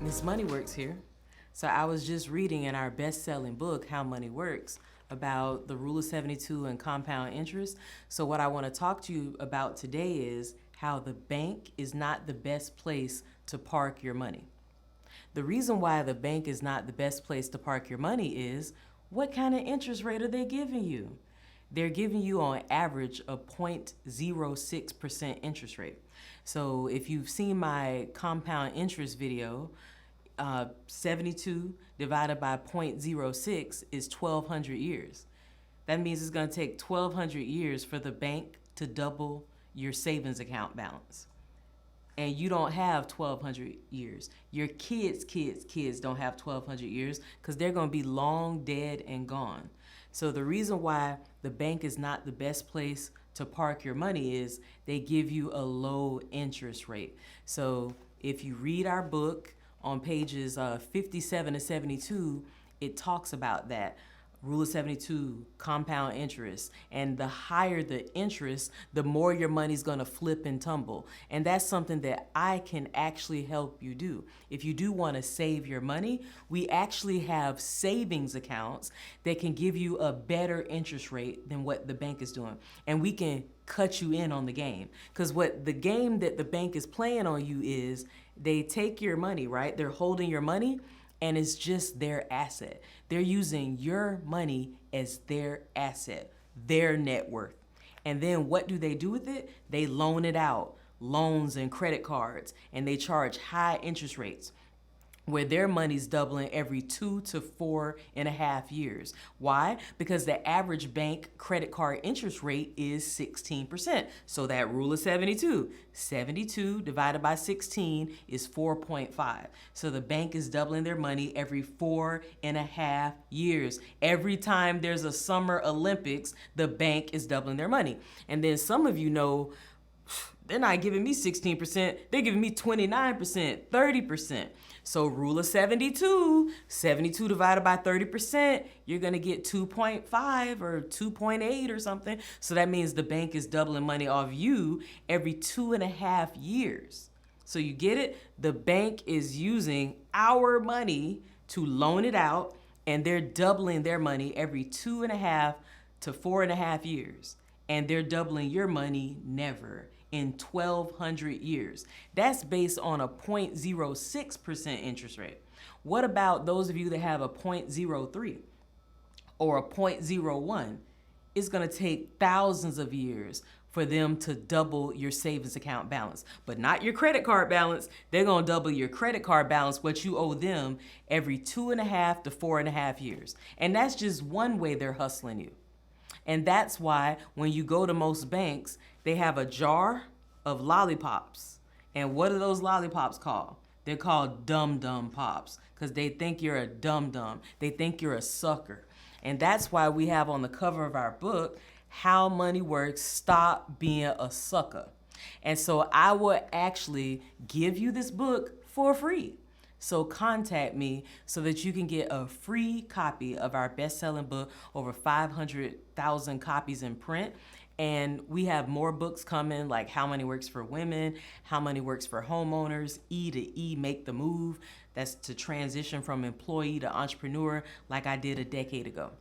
MzMoneyWorks here. So I was just reading in our best-selling book, How Money Works, about the Rule of 72 and compound interest. So what I want to talk to you about today is how the bank is not the best place to park your money. The reason why the bank is not the best place to park your money is, what kind of interest rate are they giving you? They're giving you on average a 0.06% interest rate. So if you've seen my compound interest video, 72 divided by 0.06 is 1,200 years. That means it's going to take 1,200 years for the bank to double your savings account balance. And you don't have 1,200 years. Your kids' don't have 1,200 years because they're going to be long dead and gone. So the reason why the bank is not the best place to park your money is they give you a low interest rate. So if you read our book on pages 57 to 72, it talks about that. Rule of 72, compound interest. And the higher the interest, the more your money's gonna flip and tumble. And that's something that I can actually help you do. If you do wanna save your money, we actually have savings accounts that can give you a better interest rate than what the bank is doing. And we can cut you in on the game. Because what the game that the bank is playing on you is, they take your money, right? They're holding your money, and it's just their asset. They're using your money as their asset, their net worth. And then what do they do with it? They loan it out, loans and credit cards, and they charge high interest rates, where their money's doubling every 2 to 4.5 years. Why? Because the average bank credit card interest rate is 16%. So that rule of 72, 72 divided by 16 is 4.5. So the bank is doubling their money every 4.5 years. Every time there's a Summer Olympics, the bank is doubling their money. And then some of you know, they're not giving me 16%, they're giving me 29%, 30%. So rule of 72, 72 divided by 30%, you're gonna get 2.5 or 2.8 or something. So that means the bank is doubling money off you every 2.5 years. So you get it? The bank is using our money to loan it out, and they're doubling their money every 2.5 to 4.5 years. And they're doubling your money never in 1,200 years. That's based on a 0.06% interest rate. What about those of you that have a 0.03 or a 0.01? It's gonna take thousands of years for them to double your savings account balance, but not your credit card balance. They're gonna double your credit card balance, what you owe them, every 2.5 to 4.5 years. And that's just one way they're hustling you. And that's why when you go to most banks, they have a jar of lollipops. And what are those lollipops called? They're called dum-dum pops, because they think you're a dum-dum. They think you're a sucker. And that's why we have on the cover of our book, How Money Works, Stop Being a Sucker. And so I will actually give you this book for free. So contact me so that you can get a free copy of our best-selling book, over 500,000 copies in print. And we have more books coming, like How Money Works for Women, How Money Works for Homeowners, E to E, Make the Move. That's to transition from employee to entrepreneur, like I did a decade ago.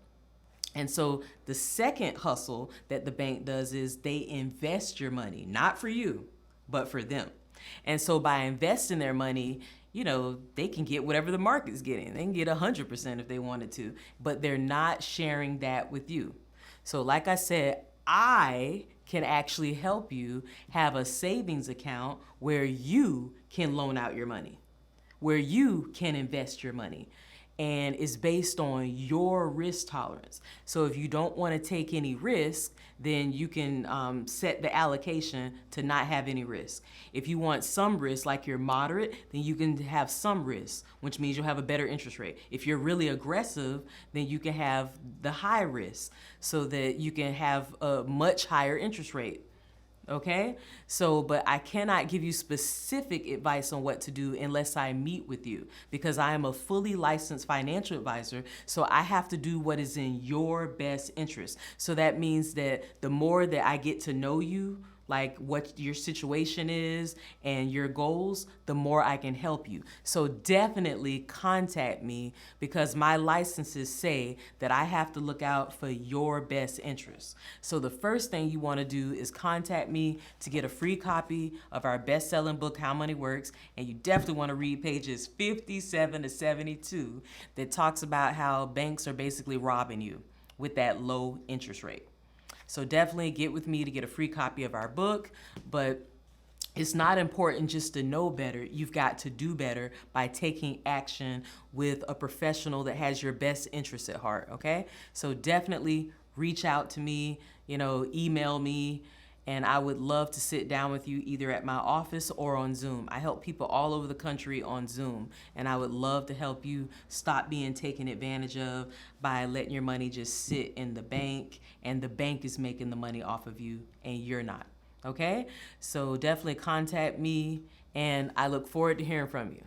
And so the second hustle that the bank does is they invest your money, not for you, but for them. And so by investing their money, you know, they can get whatever the market's getting. They can get 100% if they wanted to, but they're not sharing that with you. So like I said, I can actually help you have a savings account where you can loan out your money, where you can invest your money. And it's based on your risk tolerance. So if you don't want to take any risk, then you can set the allocation to not have any risk. If you want some risk, like you're moderate, then you can have some risk, which means you'll have a better interest rate. If you're really aggressive, then you can have the high risk so that you can have a much higher interest rate. Okay? So, but I cannot give you specific advice on what to do unless I meet with you, because I am a fully licensed financial advisor. So I have to do what is in your best interest. So that means that the more that I get to know you, like what your situation is and your goals, the more I can help you. So definitely contact me, because my licenses say that I have to look out for your best interests. So the first thing you want to do is contact me to get a free copy of our best-selling book, How Money Works, and you definitely want to read pages 57 to 72 that talks about how banks are basically robbing you with that low interest rate. So definitely get with me to get a free copy of our book. But it's not important just to know better. You've got to do better by taking action with a professional that has your best interests at heart, okay? So definitely reach out to me, email me, and I would love to sit down with you either at my office or on Zoom. I help people all over the country on Zoom, and I would love to help you stop being taken advantage of by letting your money just sit in the bank, and the bank is making the money off of you and you're not. Okay? So definitely contact me, and I look forward to hearing from you.